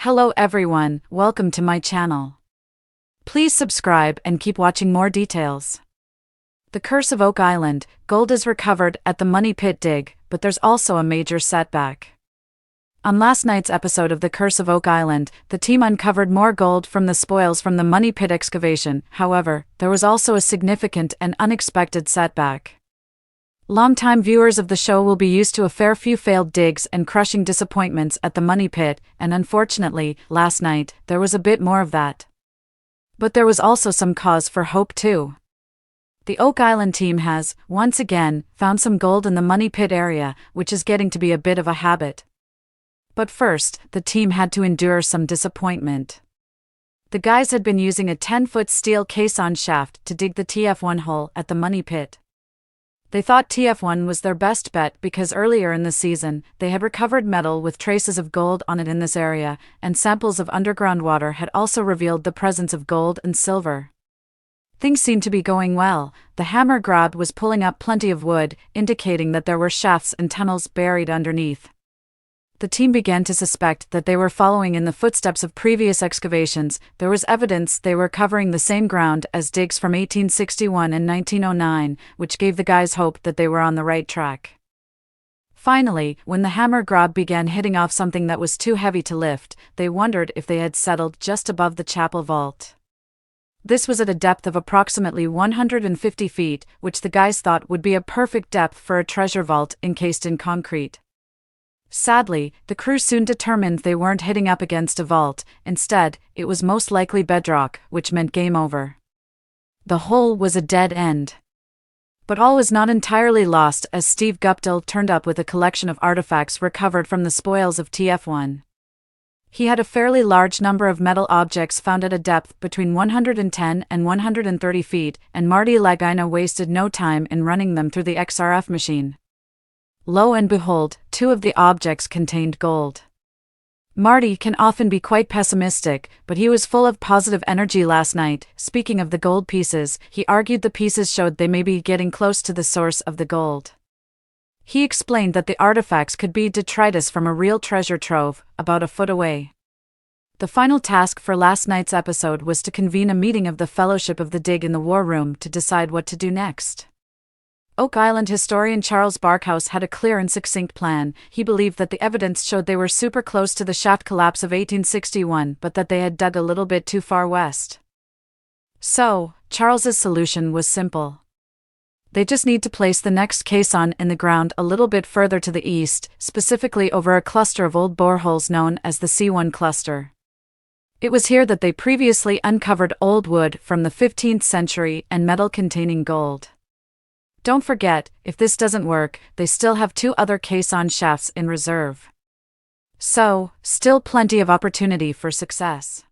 Hello everyone, welcome to my channel. Please subscribe and keep watching more details. The Curse of Oak Island, gold is recovered at the Money Pit dig, but there's also a major setback. On last night's episode of The Curse of Oak Island, the team uncovered more gold from the spoils from the Money Pit excavation. However, there was also a significant and unexpected setback. Longtime viewers of the show will be used to a fair few failed digs and crushing disappointments at the Money Pit, and unfortunately, last night, there was a bit more of that. But there was also some cause for hope too. The Oak Island team has, once again, found some gold in the Money Pit area, which is getting to be a bit of a habit. But first, the team had to endure some disappointment. The guys had been using a 10-foot steel caisson shaft to dig the TF1 hole at the Money Pit. They thought TF1 was their best bet because earlier in the season, they had recovered metal with traces of gold on it in this area, and samples of underground water had also revealed the presence of gold and silver. Things seemed to be going well. The hammer grab was pulling up plenty of wood, indicating that there were shafts and tunnels buried underneath. The team began to suspect that they were following in the footsteps of previous excavations. There was evidence they were covering the same ground as digs from 1861 and 1909, which gave the guys hope that they were on the right track. Finally, when the hammer grab began hitting off something that was too heavy to lift, they wondered if they had settled just above the chapel vault. This was at a depth of approximately 150 feet, which the guys thought would be a perfect depth for a treasure vault encased in concrete. Sadly, the crew soon determined they weren't hitting up against a vault. Instead, it was most likely bedrock, which meant game over. The hole was a dead end. But all was not entirely lost as Steve Guptill turned up with a collection of artifacts recovered from the spoils of TF1. He had a fairly large number of metal objects found at a depth between 110 and 130 feet, and Marty Lagina wasted no time in running them through the XRF machine. Lo and behold, two of the objects contained gold. Marty can often be quite pessimistic, but he was full of positive energy last night. Speaking of the gold pieces, he argued the pieces showed they may be getting close to the source of the gold. He explained that the artifacts could be detritus from a real treasure trove, about a foot away. The final task for last night's episode was to convene a meeting of the Fellowship of the Dig in the War Room to decide what to do next. Oak Island historian Charles Barkhouse had a clear and succinct plan. He believed that the evidence showed they were super close to the shaft collapse of 1861, but that they had dug a little bit too far west. So, Charles's solution was simple. They just need to place the next caisson in the ground a little bit further to the east, specifically over a cluster of old boreholes known as the C1 cluster. It was here that they previously uncovered old wood from the 15th century and metal containing gold. Don't forget, if this doesn't work, they still have two other caisson shafts in reserve. So, still plenty of opportunity for success.